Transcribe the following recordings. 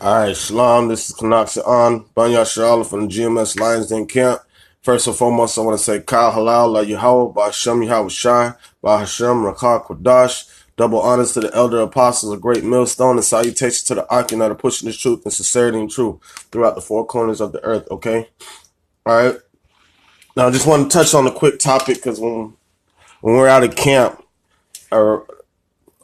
All right, Shalom. This is Kanaksa on Banya Sharala from the GMS Lions Den Camp. First and foremost, I want to say Kyle Halal, La Yahweh, Ba Hashem Yahweh Shai, Ba Hashem Rakah Kodash. Double honors to the elder apostles, a great millstone, and salutations to the Akim that are pushing the truth and sincerity and truth throughout the four corners of the earth, okay? All right. Now, I just want to touch on a quick topic because when we're out of camp, or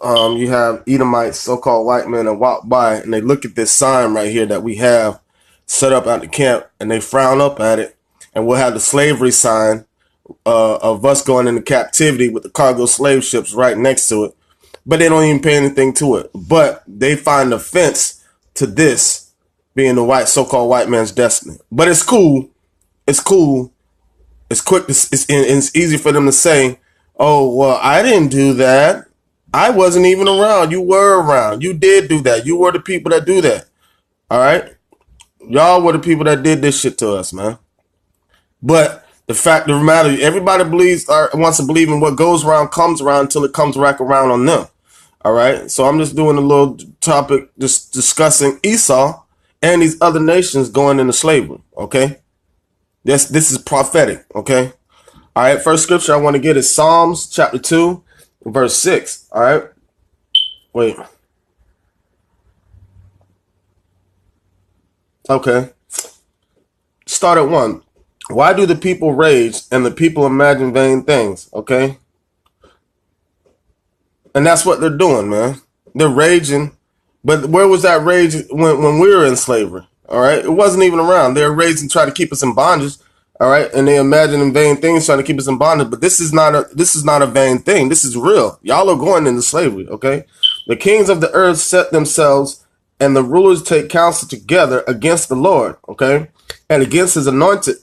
you have Edomites, so-called white men, that walk by and they look at this sign right here that we have set up at the camp, and they frown up at it, and we'll have the slavery sign of us going into captivity with the cargo slave ships right next to it, but they don't even pay anything to it. But they find offense to this being the white, so-called white man's destiny. But it's cool. It's cool. It's quick. It's easy for them to say, "Oh, well, I didn't do that. I wasn't even around. You were around. You did do that. You were the people that do that. All right? Y'all were the people that did this shit to us, man." But the fact of the matter, everybody believes or wants to believe in what goes around comes around until it comes back around on them. All right? So I'm just doing a little topic just discussing Esau and these other nations going into slavery, okay? This is prophetic, okay? All right, first scripture I want to get is Psalms chapter 2, verse 6. All right. Wait. Okay. Start at 1. Why do the people rage and the people imagine vain things? Okay. And that's what they're doing, man. They're raging. But where was that rage when we were in slavery? All right. It wasn't even around. They're raging, trying to keep us in bondage. All right. And they imagine in vain things trying to keep us in bondage. But this is not a vain thing. This is real. Y'all are going into slavery. Okay. The kings of the earth set themselves and the rulers take counsel together against the Lord. Okay. And against his anointed,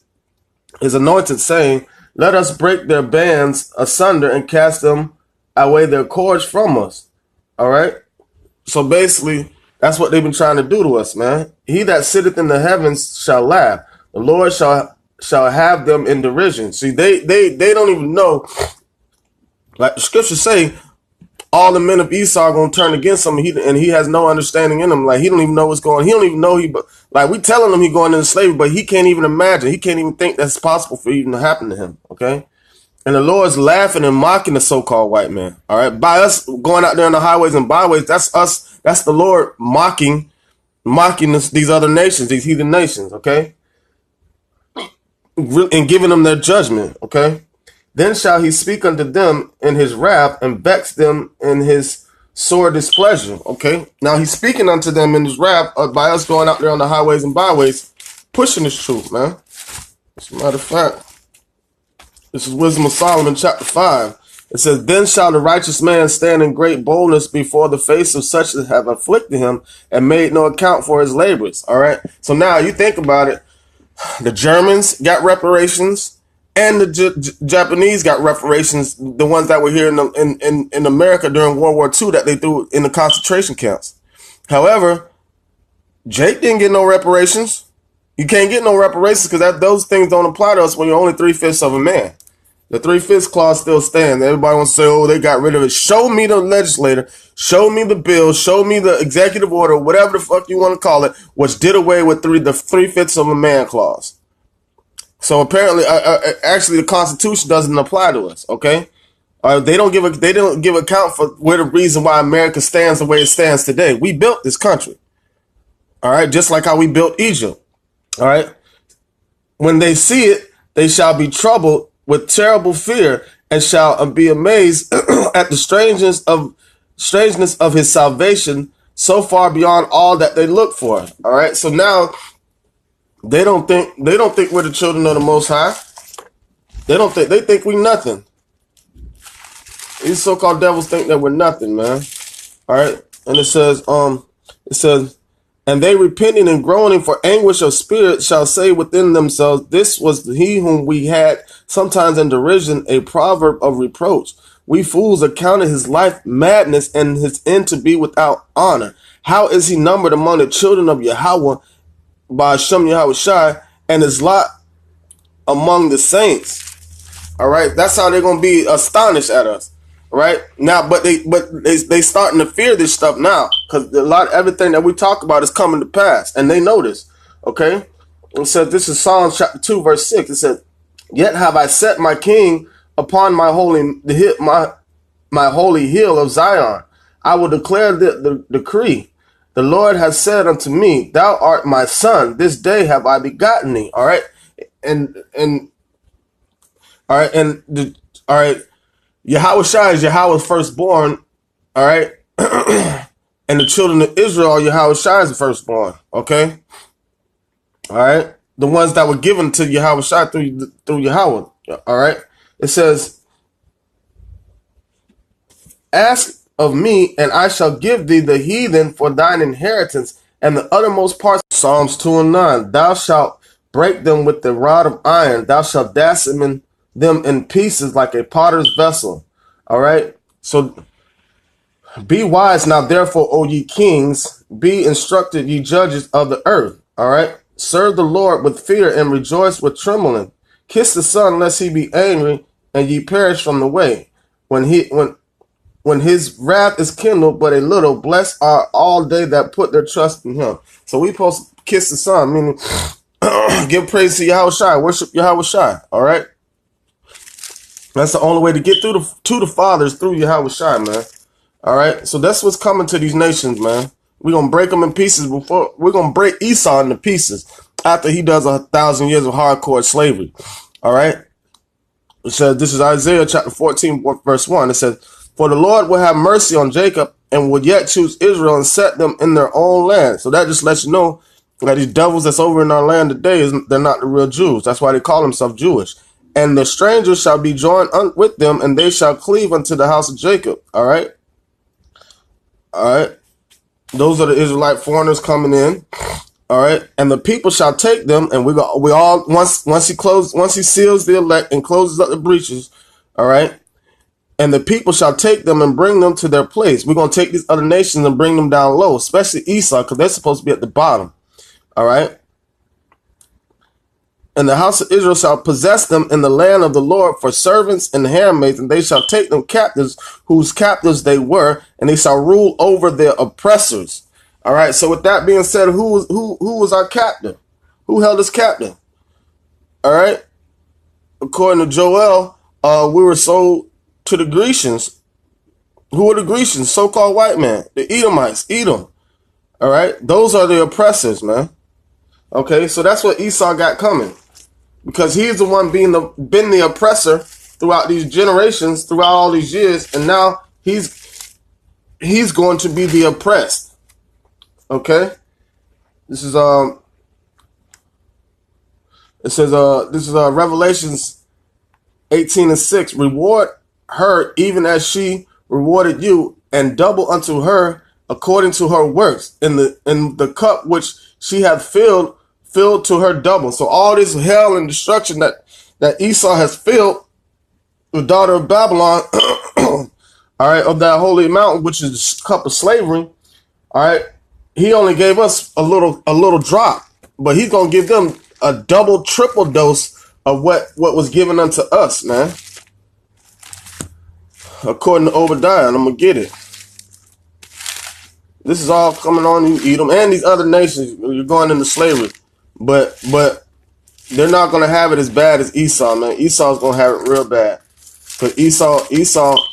saying, "Let us break their bands asunder and cast them away their cords from us." All right. So basically, that's what they've been trying to do to us, man. He that sitteth in the heavens shall laugh. The Lord shall have them in derision. See, they don't even know. Like the scriptures say, all the men of Esau are going to turn against him, and he has no understanding in him. Like, he don't even know what's going on. He don't even know like, we telling him he going into slavery, but he can't even imagine. He can't even think that's possible for even to happen to him, okay? And the Lord's laughing and mocking the so-called white man, all right? By us going out there on the highways and byways, that's us. That's the Lord mocking these other nations, these heathen nations, okay? And giving them their judgment, okay? Then shall he speak unto them in his wrath and vex them in his sore displeasure, okay? Now he's speaking unto them in his wrath by us going out there on the highways and byways, pushing this truth, man. As a matter of fact, this is Wisdom of Solomon, chapter 5. It says, "Then shall the righteous man stand in great boldness before the face of such as have afflicted him and made no account for his labors." All right? So now you think about it. The Germans got reparations, and the Japanese got reparations, the ones that were here in America during World War II that they threw in the concentration camps. However, Jake didn't get no reparations. You can't get no reparations because those things don't apply to us when you're only 3/5 of a man. The 3/5 clause still stands. Everybody wants to say, "Oh, they got rid of it." Show me the legislator, show me the bill, show me the executive order, whatever the fuck you want to call it, which did away with the 3/5 of a man clause. So apparently, actually, the Constitution doesn't apply to us. Okay, they don't give account for where the reason why America stands the way it stands today. We built this country. All right, just like how we built Egypt. All right. When they see it, they shall be troubled with terrible fear and shall be amazed at the strangeness of his salvation, so far beyond all that they look for. All right. So now they don't think we're the children of the Most High. They think we nothing. These so-called devils think that we're nothing, man. All right. And it says, "And they repenting and groaning for anguish of spirit shall say within themselves, This was he whom we had sometimes in derision, a proverb of reproach. We fools accounted his life madness and his end to be without honor. How is he numbered among the children of Yahweh by Hashem Yahweh Shai, and his lot among the saints?" All right, that's how they're going to be astonished at us. right? Now, but they starting to fear this stuff now because everything that we talk about is coming to pass, and they know this. Okay, and so this is Psalms chapter 2, verse 6. It said, "Yet have I set my king upon my holy hill of Zion. I will declare the decree. The Lord has said unto me, Thou art my son. This day have I begotten thee." All right, and all right, all right. Yahushua is Yahweh's firstborn. All right, and the children of Israel are Yahushua's firstborn. Okay, all right, the ones that were given to Yahushua through Yahweh. All right, it says, "Ask of me, and I shall give thee the heathen for thine inheritance, and the uttermost parts." Psalms 2 and 9. "Thou shalt break them with the rod of iron. Thou shalt dash them in pieces like a potter's vessel." All right. So be wise now, therefore, O ye kings. Be instructed, ye judges of the earth. All right. Serve the Lord with fear and rejoice with trembling. Kiss the Son, lest he be angry, and ye perish from the way. When his wrath is kindled but a little, blessed are all they that put their trust in him. So we supposed to kiss the Son, meaning give praise to Yahushua, worship Yahushua. All right, that's the only way to get through to the Father is through Yahushua, man. All right, so that's what's coming to these nations, man. We're gonna break them in pieces before we're gonna break Esau into pieces after he does 1,000 years of hardcore slavery. All right, it says this is Isaiah chapter 14, verse 1. It says, "For the Lord will have mercy on Jacob and would yet choose Israel and set them in their own land." So that just lets you know that these devils that's over in our land today, they're not the real Jews. That's why they call themselves Jewish. "And the strangers shall be joined with them, and they shall cleave unto the house of Jacob." All right. All right. Those are the Israelite foreigners coming in. All right. "And the people shall take them," and we all once he seals the elect and closes up the breaches. All right. "And the people shall take them and bring them to their place." We're going to take these other nations and bring them down low, especially Esau, because they're supposed to be at the bottom. All right. "And the house of Israel shall possess them in the land of the Lord for servants and handmaids, and they shall take them captives, whose captives they were, and they shall rule over their oppressors." All right. So with that being said, who was our captive? Who held us captive? All right. According to Joel, we were sold to the Grecians. Who are the Grecians? So-called white man. The Edomites. Edom. All right. Those are the oppressors, man. Okay. So that's what Esau got coming, because he's the one been the oppressor throughout these generations, throughout all these years, and now he's going to be the oppressed. Okay. This is it says this is Revelations 18 and 6. "Reward her even as she rewarded you, and double unto her according to her works. In the cup which she hath filled to her double." So all this hell and destruction that Esau has filled, the daughter of Babylon, all right, of that holy mountain, which is the cup of slavery. All right, he only gave us a little drop, but he's gonna give them a double, triple dose of what was given unto us, man. According to Obadiah, and I'm going to get it. This is all coming on you, Edom, and these other nations. You're going into slavery. But they're not going to have it as bad as Esau, man. Esau's going to have it real bad. Because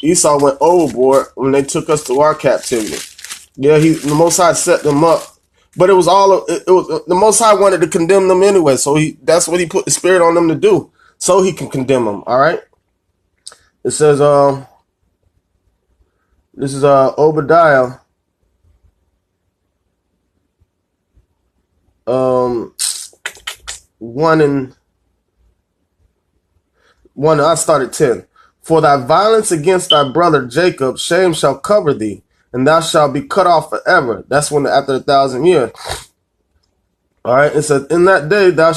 Esau went overboard when they took us to our captivity. Yeah, the Most High set them up. But it was the Most High wanted to condemn them anyway. So that's what he put the spirit on them to do. So he can condemn them, all right? It says, this is Obadiah 1 I started 10. "For thy violence against thy brother Jacob, shame shall cover thee, and thou shalt be cut off forever." That's when after 1,000 years. All right. It says, in the day thou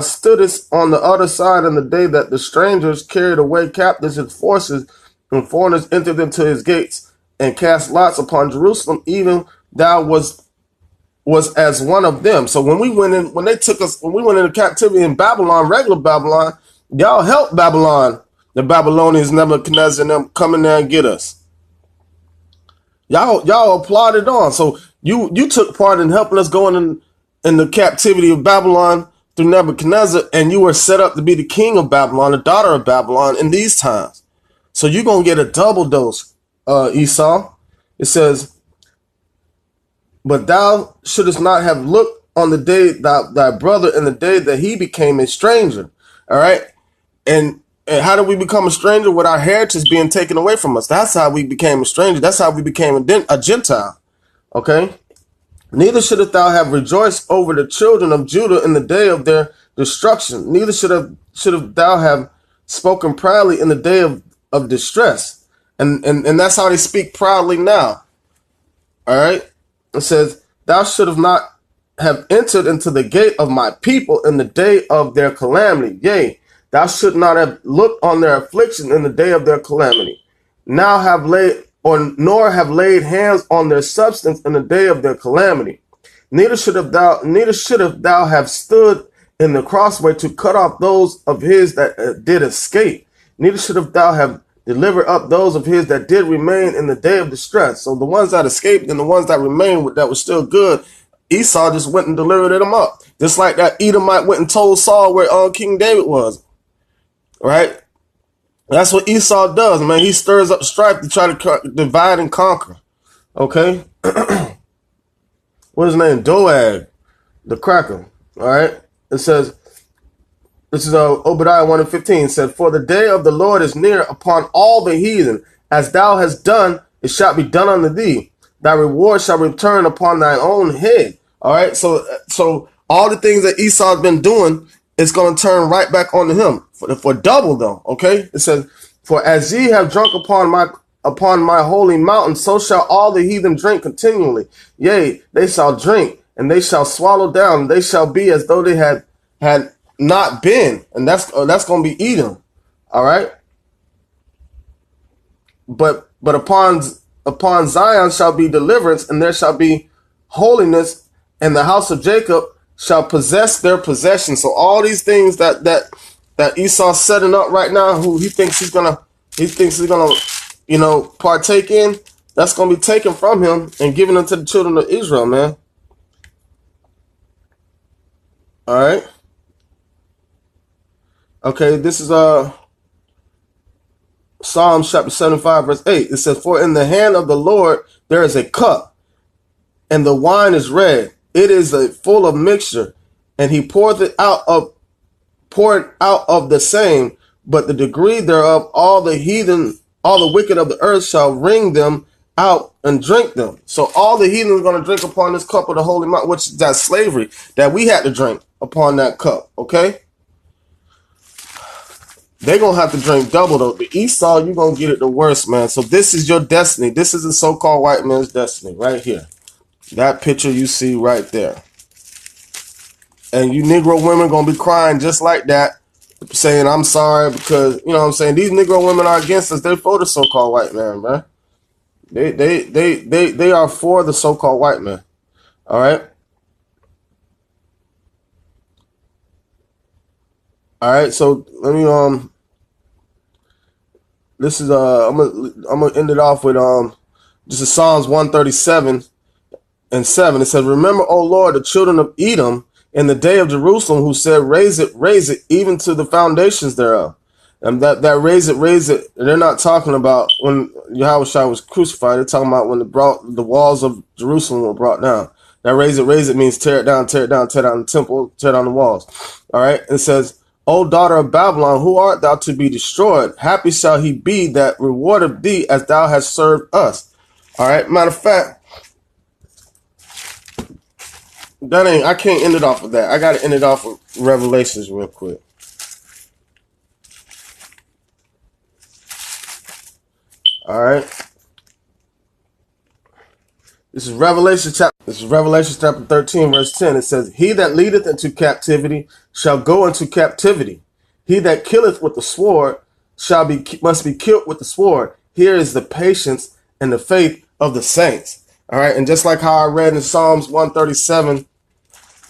stoodest on the other side, and the day that the strangers carried away captives his forces, and foreigners entered into his gates, and cast lots upon Jerusalem, even thou was as one of them. So when we went into captivity in Babylon, regular Babylon, y'all helped Babylon the Babylonians, Nebuchadnezzar, and them come in there and get us. Y'all applauded on. So you took part in helping us going in the captivity of Babylon through Nebuchadnezzar, and you were set up to be the king of Babylon, the daughter of Babylon in these times. So you're going to get a double dose, Esau. It says, but thou shouldest not have looked on the day thy brother in the day that he became a stranger. All right. And how did we become a stranger? With our heritage being taken away from us. That's how we became a stranger. That's how we became a Gentile. Okay. Neither shouldest thou have rejoiced over the children of Judah in the day of their destruction. Neither should thou have spoken proudly in the day of distress. And that's how they speak proudly now. All right. It says, thou shouldst not have entered into the gate of my people in the day of their calamity. Yea, thou should not have looked on their affliction in the day of their calamity. Nor have laid hands on their substance in the day of their calamity. Neither should thou have stood in the crossway to cut off those of his that did escape. Neither should thou have delivered up those of his that did remain in the day of distress. So the ones that escaped and the ones that remained that were still good, Esau just went and delivered them up. Just like that Edomite went and told Saul where King David was. Right? That's what Esau does, man. He stirs up strife to try to divide and conquer. Okay? What's his name? Doeg, the cracker. All right? It says, this is Obadiah 1:15. It said, for the day of the Lord is near upon all the heathen. As thou hast done, it shall be done unto thee. Thy reward shall return upon thine own head. All right? So all the things that Esau's been doing, it's going to turn right back onto him for double, though. Okay? It says, for as ye have drunk upon my holy mountain, so shall all the heathen drink continually. Yea, they shall drink, and they shall swallow down. They shall be as though they had not been, and that's going to be Edom. All right. But upon Zion shall be deliverance, and there shall be holiness, and the house of Jacob shall possess their possession. So all these things that Esau's setting up right now, who he thinks he's gonna partake in, that's gonna be taken from him and given unto the children of Israel, man. All right. Okay, this is Psalms chapter 75, verse 8. It says, for in the hand of the Lord there is a cup, and the wine is red. It is full of mixture, and he poureth out of the same, but the degree thereof all the wicked of the earth shall wring them out and drink them. So all the heathen are going to drink upon this cup of the holy mountain, which is that slavery that we had to drink upon that cup. Okay. They're going to have to drink double, though. The Esau, you're going to get it the worst, man. So this is your destiny. This is the so-called white man's destiny right here. That picture you see right there. And you Negro women going to be crying just like that, saying, I'm sorry, because, you know what I'm saying, these Negro women are against us. They're for the so-called white man, man. They are for the so-called white man. All right? All right, so let me this is I'm gonna end it off with this is Psalms 137 and 7. It says, remember, O Lord, the children of Edom in the day of Jerusalem, who said, raise it, even to the foundations thereof. And that raise it, they're not talking about when Yahushua was crucified. They're talking about when the walls of Jerusalem were brought down. That raise it means tear it down the temple, tear down the walls. All right. It says, O daughter of Babylon, who art thou to be destroyed? Happy shall he be that rewardeth thee as thou hast served us. All right. Matter of fact, I can't end it off with that. I got to end it off with Revelations real quick. All right. This is Revelation chapter 13, verse 10. It says, he that leadeth into captivity shall go into captivity. He that killeth with the sword must be killed with the sword. Here is the patience and the faith of the saints. All right. And just like how I read in Psalms 137,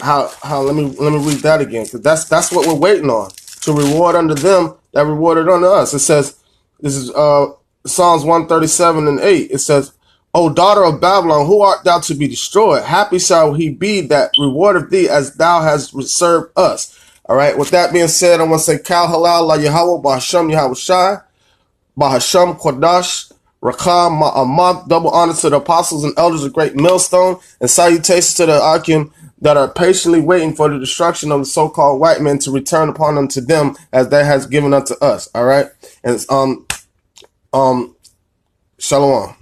how let me read that again, because that's what we're waiting on, to reward unto them that rewarded unto us. It says, this is Psalms 137:8. It says, O daughter of Babylon, who art thou to be destroyed? Happy shall he be that rewardeth thee as thou hast served us. All right. With that being said, I'm going to say, Kal Halal La Yahweh, Bahasham Yahweh Shai, Bahasham Kodash, Rakam Ma'amad, double honor to the apostles and elders of Great Millstone, and salutations to the Akim that are patiently waiting for the destruction of the so-called white men to return upon unto them as they has given unto us. All right. And Shalom.